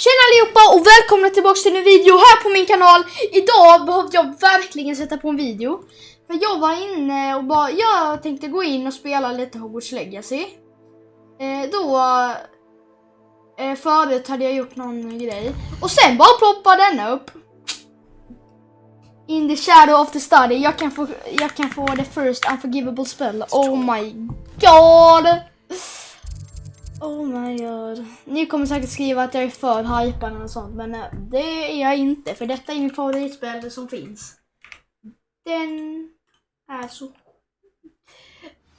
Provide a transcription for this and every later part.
Tjena allihopa och välkomna tillbaka till en video här på min kanal. Idag behövde jag verkligen sätta på en video. För jag var inne och jag tänkte gå in och spela lite Hogwarts Legacy. Förut hade jag gjort någon grej. Och sen bara ploppade denna upp. In the shadow of the study. Jag kan få the first unforgivable spell. Oh my god. Oh my god. Ni kommer säkert skriva att jag är för hypad och sånt, men det är jag inte, för detta är min favoritspel som finns. Den är så...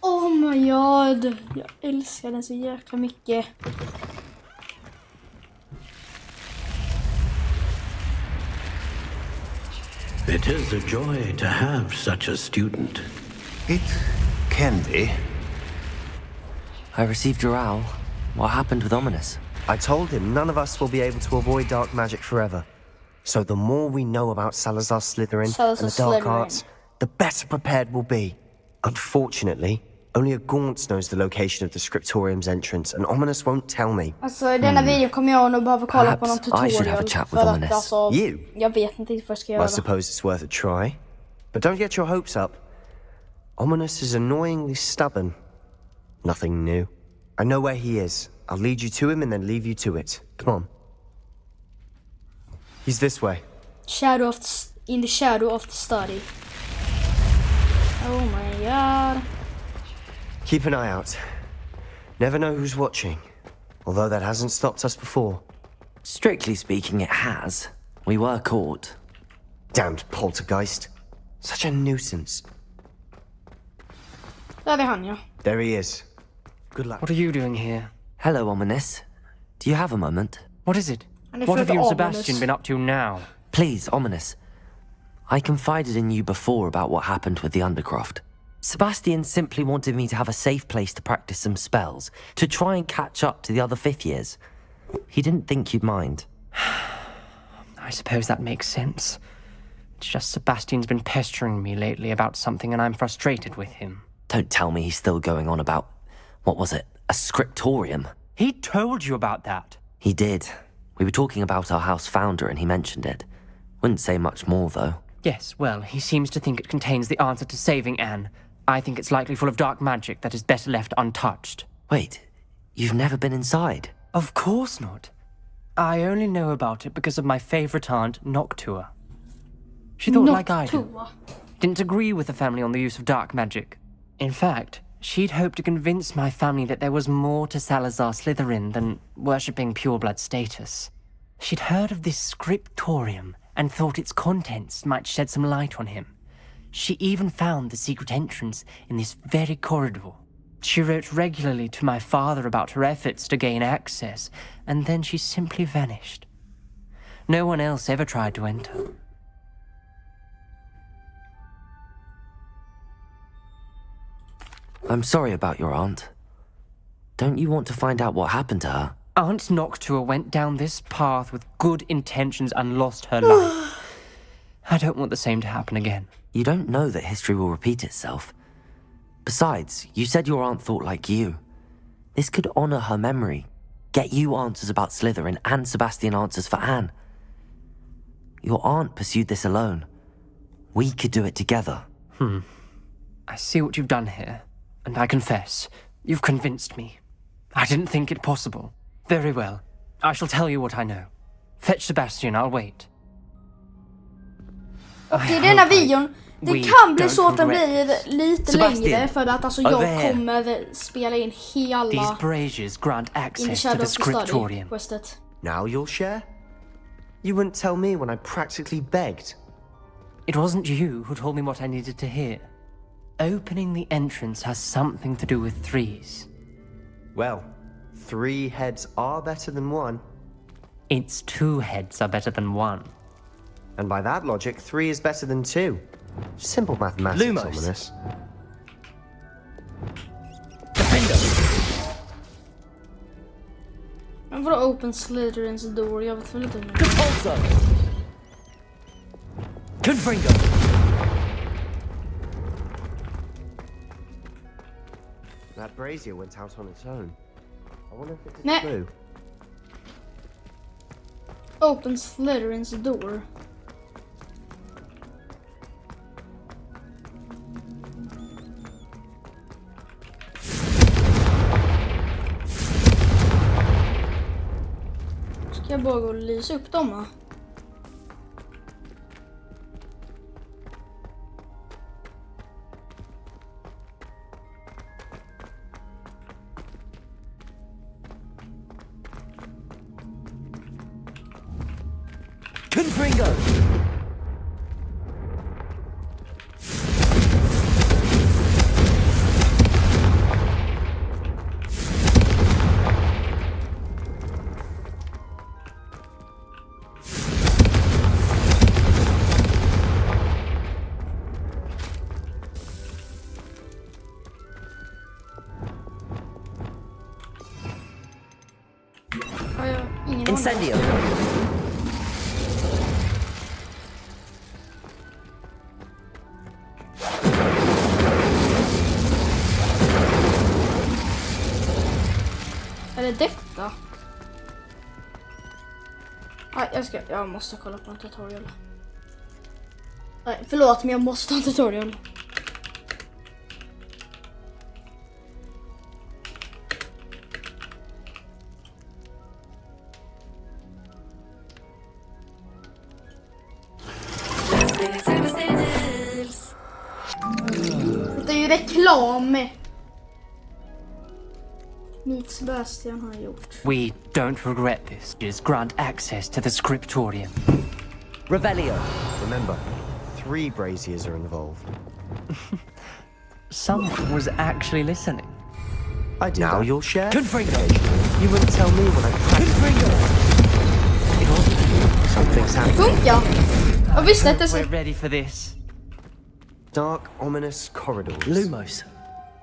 Oh my god. Jag älskar den så jäkla mycket. It is a joy to have such a student. It can be. I received your owl. What happened with Ominous? I told him none of us will be able to avoid dark magic forever. So the more we know about Salazar Slytherin and the dark arts, the better prepared we'll be. Unfortunately, only a Gaunt knows the location of the Scriptorium's entrance, and Ominous won't tell me. Alltså i denna video kommer jag nog behöva kolla på någon I should have a tutorial. chat with Ominous. Alltså, You? jag vet inte vad jag ska göra. I suppose it's worth a try. But don't get your hopes up. Ominous is annoyingly stubborn. Nothing new. I know where he is. I'll lead you to him and then leave you to it. Come on. He's this way. In the shadow of the study. Oh my god. Keep an eye out. Never know who's watching. Although that hasn't stopped us before. Strictly speaking, it has. We were caught. Damned poltergeist. Such a nuisance. Där är han, ja. There he is. Good luck. What are you doing here? Hello, Ominous. Do you have a moment? What is it? And if What have you're you and ominous. Sebastian been up to now? Please, Ominous. I confided in you before about what happened with the Undercroft. Sebastian simply wanted me to have a safe place to practice some spells, to try and catch up to the other fifth years. He didn't think you'd mind. I suppose that makes sense. It's just Sebastian's been pestering me lately about something and I'm frustrated with him. Don't tell me he's still going on about, what was it, a scriptorium? He told you about that. He did. We were talking about our house founder and he mentioned it. Wouldn't say much more, though. Yes, well, he seems to think it contains the answer to saving Anne. I think it's likely full of dark magic that is better left untouched. Wait, you've never been inside? Of course not. I only know about it because of my favorite aunt, Noctua. She thought like I do. Didn't agree with the family on the use of dark magic. In fact, she'd hoped to convince my family that there was more to Salazar Slytherin than worshipping pureblood status. She'd heard of this scriptorium and thought its contents might shed some light on him. She even found the secret entrance in this very corridor. She wrote regularly to my father about her efforts to gain access, and then she simply vanished. No one else ever tried to enter. I'm sorry about your aunt. Don't you want to find out what happened to her? Aunt Noctua went down this path with good intentions and lost her life. I don't want the same to happen again. You don't know that history will repeat itself. Besides, you said your aunt thought like you. This could honor her memory, get you answers about Slytherin and Sebastian answers for Anne. Your aunt pursued this alone. We could do it together. I see what you've done here, and I confess, you've convinced me. I didn't think it possible. Very well. I shall tell you what I know. Fetch Sebastian, I'll wait. Och i denna videon, det kan bli så att den blir lite längre för att alltså jag kommer spela in hela These braziers grant access to the scriptorium. questet. Now you'll share? You wouldn't tell me when I practically begged. It wasn't you who told me what I needed to hear. Opening the entrance has something to do with threes. Well, 3 heads are better than 1. Its 2 heads are better than 1. And by that logic, 3 is better than 2. Simple mathematics, Lumos. Ominous. Men vadå open Slytherins door? Jag vet väl inte. Confringo! That brazier went out on its own. I wonder if it's a Nej. clue. Open Slytherin's door. Ska jag bara gå och lysa upp dem då? Confringo! Har jag ingen Incendio! Är det detta? Nej, jag måste kolla på en tutorial. Nej, förlåt men jag måste ha en tutorial. Det är ju reklam. Meet Sebastian har gjort. We don't regret this. Just grant access to the scriptorium. Revelio! Remember, 3 braziers are involved. Someone was actually listening. I do. Now that. you'll share? Confringo! You wouldn't tell me when I... Confringo! Something's happening. Funkar! Jag visste inte så. We're ready for this. Dark, ominous corridors. Lumos.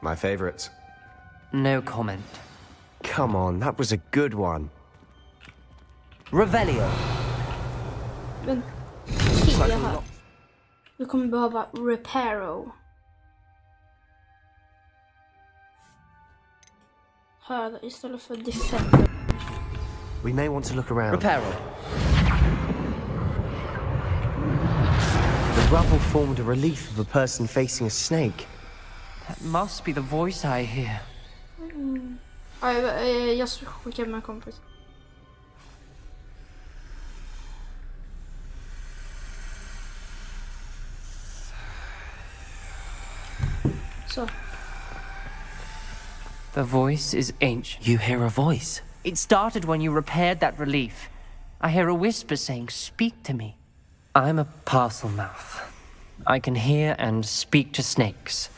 My favorite. No comment. Come on, that was a good one. Revelio. Men se här. Vi kommer behöva reparo. Här istället för defender. We may want to look around. Reparo. The rubble formed a relief of a person facing a snake. That must be the voice I hear. Jag skickar med en kompis. Så. The voice is ancient. You hear a voice. It started when you repaired that relief. I hear a whisper saying, "Speak to me." I'm a parcel mouth. I can hear and speak to snakes.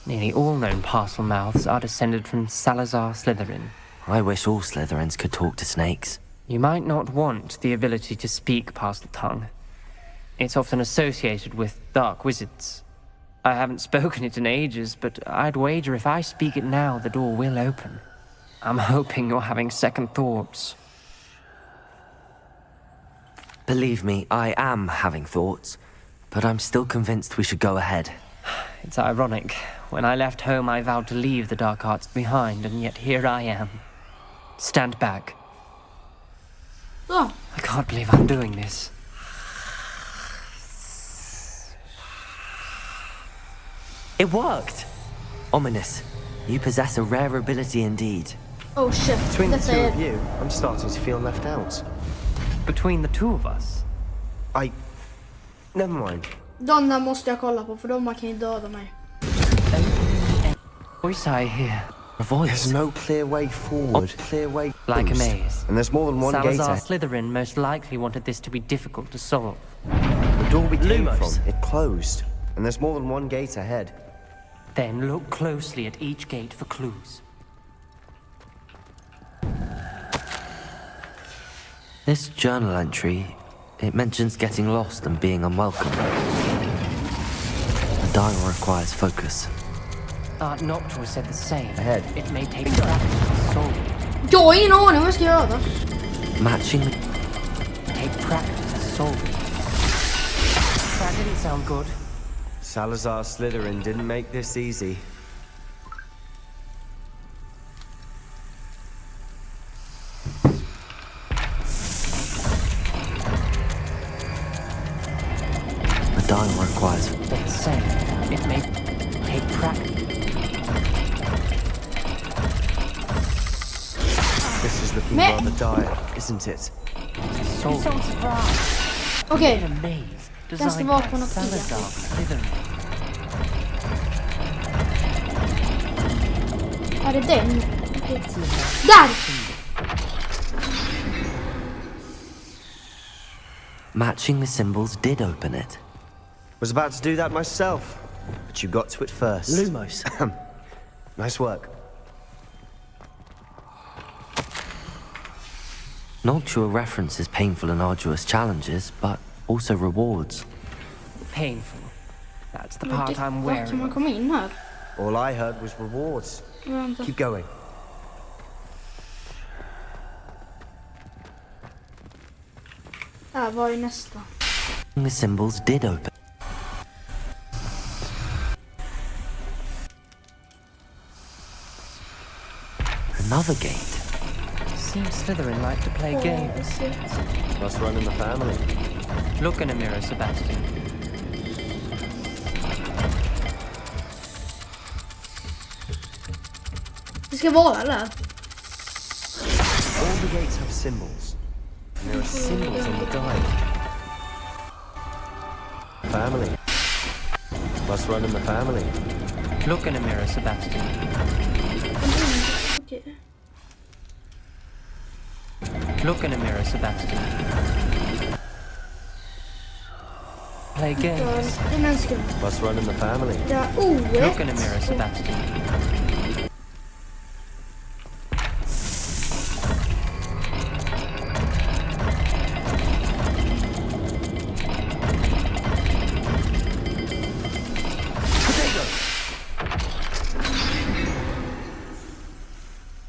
Nearly all known parcel mouths are descended from Salazar Slytherin. I wish all Slytherins could talk to snakes. You might not want the ability to speak parcel tongue. It's often associated with dark wizards. I haven't spoken it in ages, but I'd wager if I speak it now, the door will open. I'm hoping you're having second thoughts. Believe me, I am having thoughts, but I'm still convinced we should go ahead. It's ironic. When I left home, I vowed to leave the dark arts behind, and yet here I am. Stand back. Så. I can't believe I'm doing this. It worked! Ominous. You possess a rare ability indeed. Oh shit. Between the Detta two är... of you, I'm starting to feel left out. Between the two of us? Never mind. De där måste jag kolla på för de kan ju döda mig. Voice I hear. A voice. There's no clear way forward. Clear way Like a closed. maze. And there's more than one gate Salazar ahead. Slytherin most likely wanted this to be difficult to solve. The door we came Lumos. from, it closed. And there's more than one gate ahead. Then look closely at each gate for clues. This journal entry, it mentions getting lost and being unwelcome. The dial requires focus. Art Noctua said the same. Ahead. It may take practice to solve it. Jag har ingen aning vad jag ska göra. Matching the... Take practice to solve it. That didn't sound good. Salazar Slytherin didn't make this easy. dial requires... They're saying it may take practice. This is looking Me- rather dire, isn't it? So surprised. Okej, A maze Den ska designed vara by på något Salazar Slytherin. är det den? Där! Matching the symbols did open it. Was about to do that myself, but you got to it first. Lumos. Nice work. Noctua references painful and arduous challenges, but also rewards. Painful. That's the part I'm Vart kan man wary of. komma in här? All I heard was rewards. Vänta. Keep going. Var är nästa? The symbols did open. Another gate. Seems Slytherin like to play games. Must run in the family. Look in a mirror, Sebastian. Det ska vara där. All the gates have symbols, and there are symbols on the dial. Family. Must run in the family. Look in a mirror, Sebastian. Okej. Look in a mirror, Sebastian. Play games. En mänsklig. Must run in the family. Ja, Look in a mirror, Sebastian.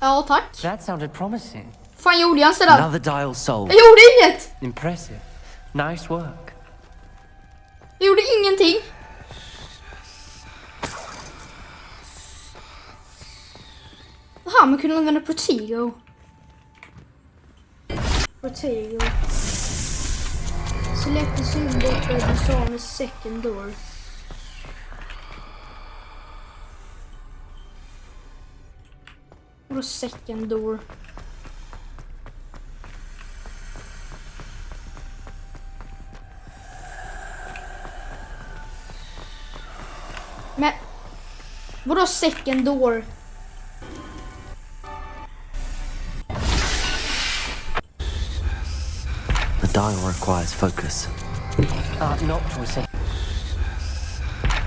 Ja, tack. That sounded promising. Fan gjorde jag sådär? Another dial solved. Jag gjorde inget! Impressive. Nice work. Jag gjorde ingenting. Jaha, man kunde använda Protego. Protego. Select the symbol for the song second door. Vadå second door? Men vadå second door? The dial requires focus. Noctua said.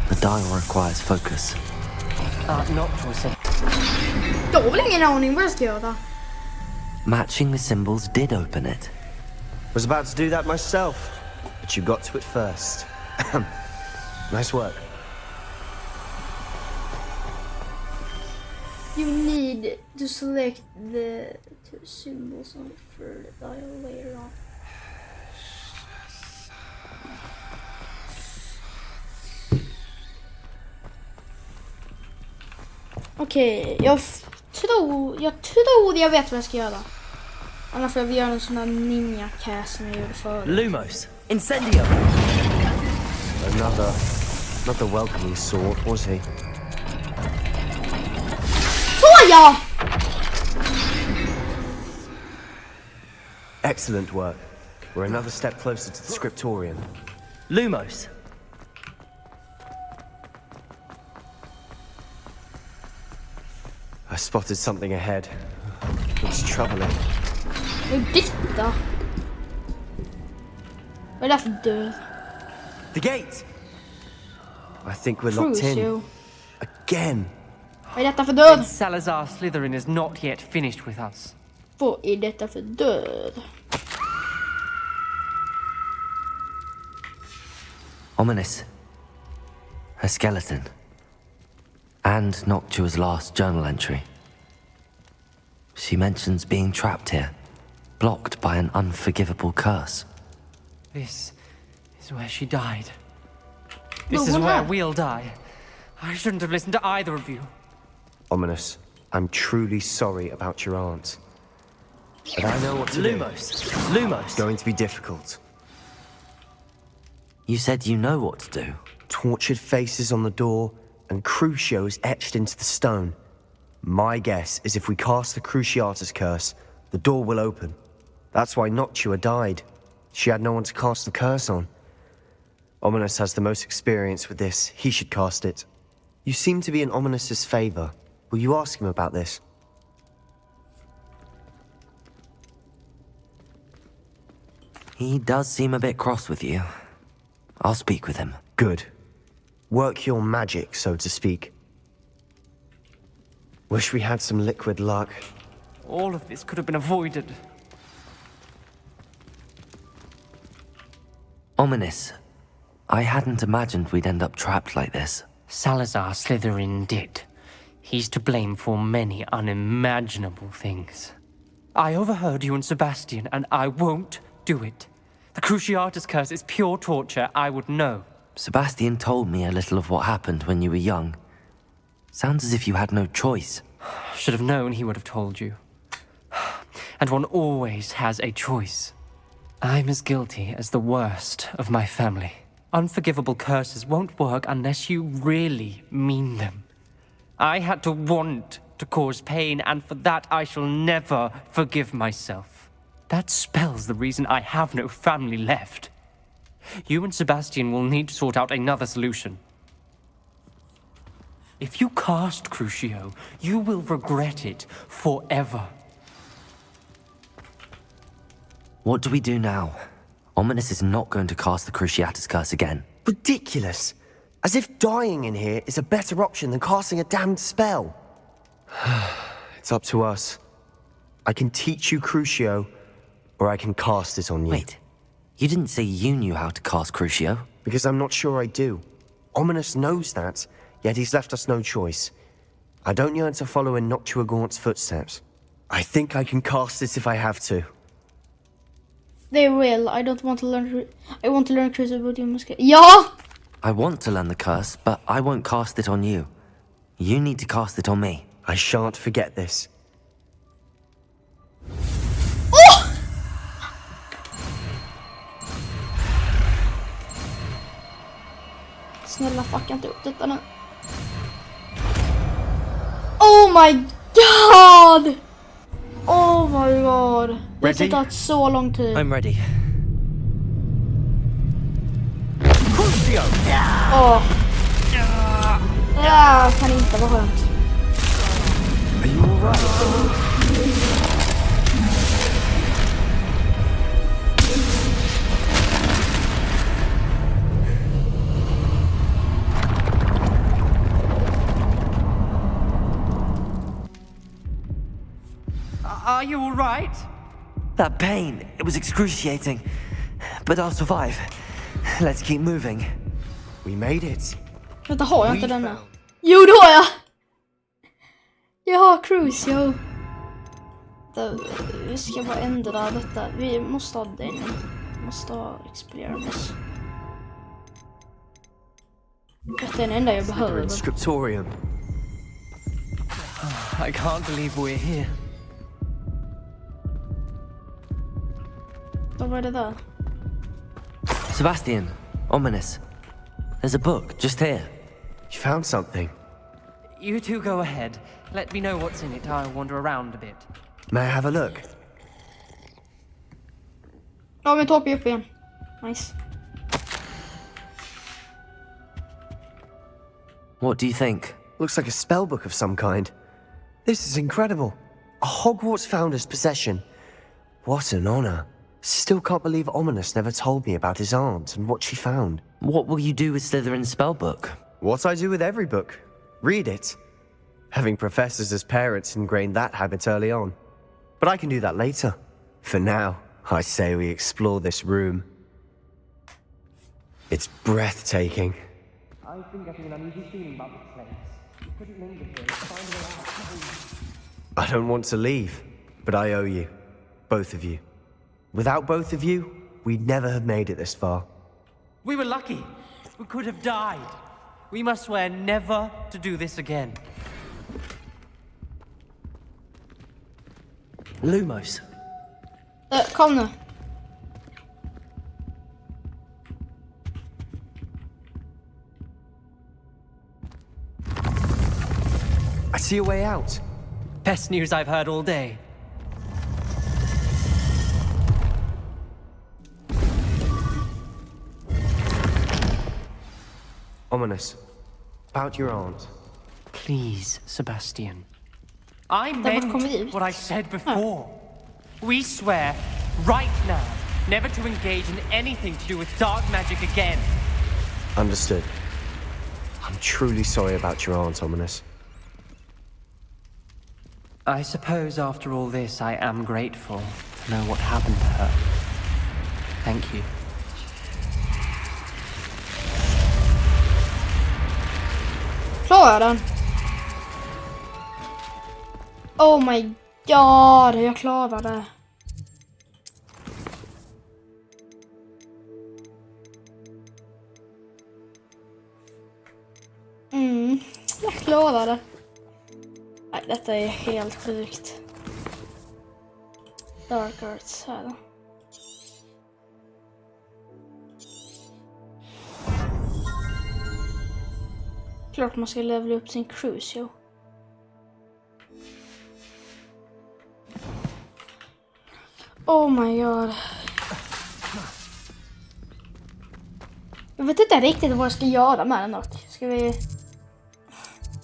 The dial requires focus. Noctua said. Jag har väl ingen aning vad jag ska göra. Matching the symbols did open it. Was about to do that myself, but you got to it first. Nice work. You need to select the two symbols on the third dial later on. Okej, jag tror jag vet vad jag ska göra. Annars får jag göra en sån här ninja-cast som jag gjorde förut. Lumos. Incendio. Not the welcoming sort, was he? Såja! Excellent work. We're another step closer to the scriptorium. Lumos. I spotted something ahead. Looks troubling. Vad är detta? Vad är det för dörr? The gate! I think we're locked in. Crucio. Again. Vad är detta för dörr? Salazar Slytherin is not yet finished with us. Vad är detta för dörr? Ominous. A skeleton. And Noctua's last journal entry. She mentions being trapped here, blocked by an unforgivable curse. This is where she died. This is what where happened? we'll die. I shouldn't have listened to either of you. Ominous. I'm truly sorry about your aunt. But I know what to do. Lumos. Lumos. It's going to be difficult. You said you know what to do. Tortured faces on the door and crucios etched into the stone. My guess is if we cast the Cruciatus curse, the door will open. That's why Noctua died. She had no one to cast the curse on. Ominous has the most experience with this. He should cast it. You seem to be in Ominous's favor. Will you ask him about this? He does seem a bit cross with you. I'll speak with him. Good. Work your magic, so to speak. Wish we had some liquid luck. All of this could have been avoided. Ominous, I hadn't imagined we'd end up trapped like this. Salazar Slytherin did. He's to blame for many unimaginable things. I overheard you and Sebastian, and I won't do it. The Cruciatus curse is pure torture, I would know. Sebastian told me a little of what happened when you were young. Sounds as if you had no choice. Should have known he would have told you. And one always has a choice. I'm as guilty as the worst of my family. Unforgivable curses won't work unless you really mean them. I had to want to cause pain, and for that I shall never forgive myself. That spells the reason I have no family left. You and Sebastian will need to sort out another solution. If you cast Crucio, you will regret it forever. What do we do now? Ominous is not going to cast the Cruciatus curse again. Ridiculous! As if dying in here is a better option than casting a damned spell. It's up to us. I can teach you Crucio, or I can cast it on you. Wait, you didn't say you knew how to cast Crucio? Because I'm not sure I do. Ominous knows that, yet he's left us no choice. I don't yearn to follow in Noctua Gaunt's footsteps. I think I can cast it if I have to. They will. I don't want to learn. I want to learn Crucio, but you must get. Ja! I want to learn the curse, but I won't cast it on you. You need to cast it on me. I shan't forget this. Oh! Snälla, fucka inte upp detta nu. Oh my god! Oh my god. Det har tagit så lång tid. I'm ready. Åh. Ja, kan inte vara skönt. Are you all right? Are you all right? That pain, it was excruciating. But I'll survive. Let's keep moving. We made it. Vänta, har jag inte denna? Jo, det har jag! Jag har Crucio. Vi ska bara ändra detta. Vi måste ha den. Vi måste ha Experience. Detta är den enda jag behöver. Scriptorium. I can't believe we're here. Vad var det där? Sebastian, Ominous. There's a book just here. You found something. You two go ahead. Let me know what's in it. I'll wander around a bit. May I have a look? Ja, vi tar upp igen. Nice. What do you think? Looks like a spell book of some kind. This is incredible. A Hogwarts founder's possession. What an honor. Still can't believe Ominous never told me about his aunt and what she found. What will you do with Slytherin's spellbook? What I do with every book. Read it. Having professors as parents ingrained that habit early on. But I can do that later. For now, I say we explore this room. It's breathtaking. I've been getting an uneasy feeling about this place. You couldn't linger here. Find a way out. I don't want to leave, but I owe you. Both of you. Without both of you, we'd never have made it this far. We were lucky. We could have died. We must swear never to do this again. I see a way out. Best news I've heard all day. Ominous. About your aunt. Please, Sebastian. I kommer ut. meant what I said before. We swear, right now, never to engage in anything to do with dark magic again. Understood. I'm truly sorry about your aunt, Ominous. I suppose after all this, I am grateful to know what happened to her. Thank you. Klarar den? Oh my god, jag klarar det. Jag klarar det. Nej, detta är helt sjukt. Dark arts här då. Klart man ska levela upp sin crucio. Oh my god. Jag vet inte riktigt vad jag ska göra med den dock. Ska vi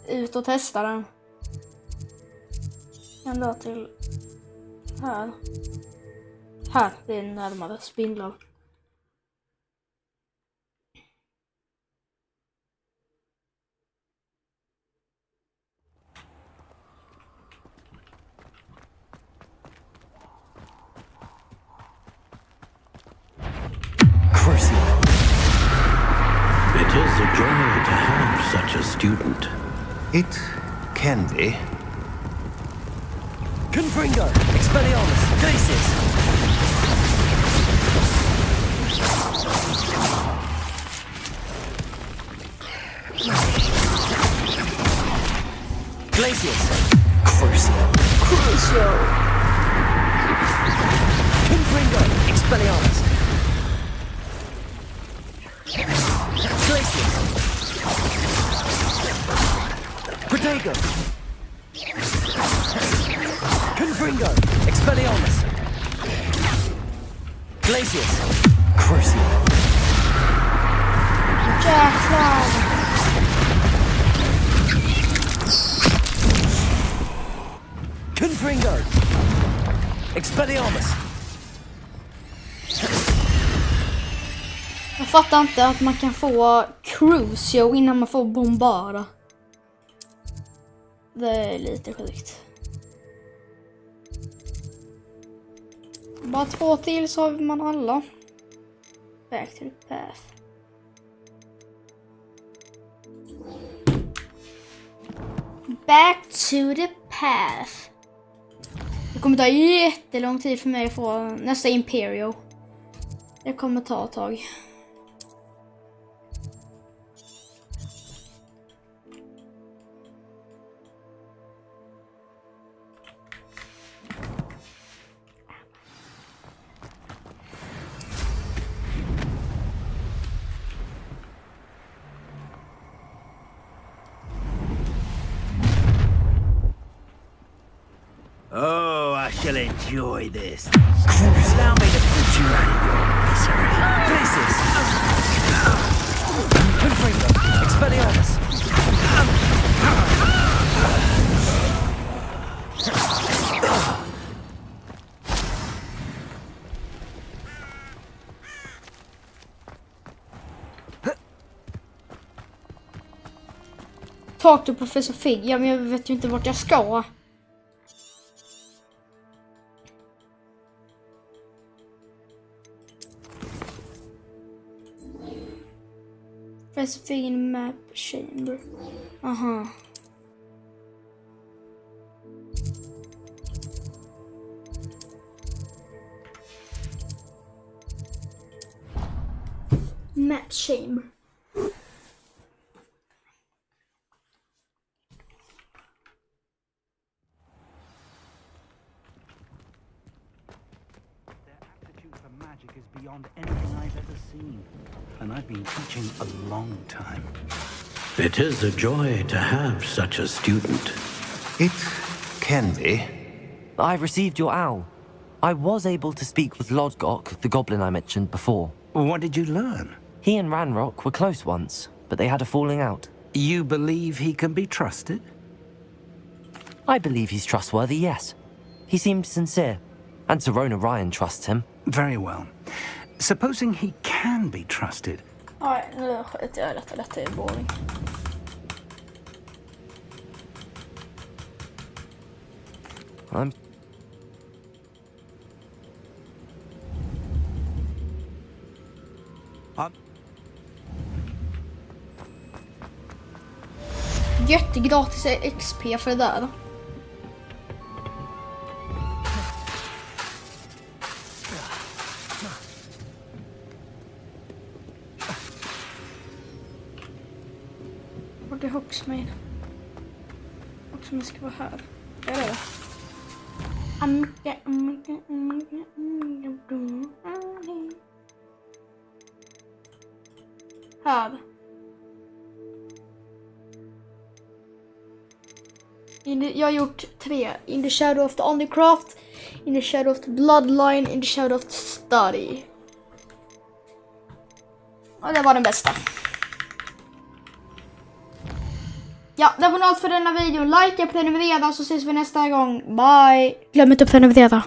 ut och testa den? Ända till här. Här, det är närmare spindlar. It is a joy to have such a student. It can be. Confringo! Expelliarmus! Glacis! Glacius! Crucio! Confringo! Expelliarmus! Glacius! Protego! Confringo! Expelliarmus! Glacius! Crucio! Jäklar! Confringo! Expelliarmus! Jag fattar inte att man kan få crucio innan man får bombara. Det är lite sjukt. Bara 2 till så har man alla. Back to the path. Back to the path. Det kommer ta jättelång tid för mig att få nästa Imperial. Det kommer ta ett tag. Oh, I shall enjoy this. Allow me to put you out of your misery. Glacis! Confringo! Expelliarmus! Talk to Professor Fig. Ja, men jag vet ju inte vart jag ska. Professor Fig in map chamber. Aha. Map chamber. Beyond anything I've ever seen. And I've been teaching a long time. It is a joy to have such a student. It can be. I received your owl. I was able to speak with Lodgok, the goblin I mentioned before. What did you learn? He and Ranrock were close once, but they had a falling out. You believe he can be trusted? I believe he's trustworthy, yes. He seemed sincere, and Serona Ryan trusts him. Very well. Supposing he can be trusted. Nej, nu sket jag i detta. Detta är boring. I'm... Jättegratis XP för det där. Och det är Hogsmeade. Hogsmeade ska vara här. Där är det. Här. Jag har gjort 3. In the shadow of the undercraft, in the shadow of the bloodline, in the shadow of the study. Och det var den bästa. Ja, det var allt för denna videon. Like, prenumerera så ses vi nästa gång. Bye! Glöm inte att prenumerera.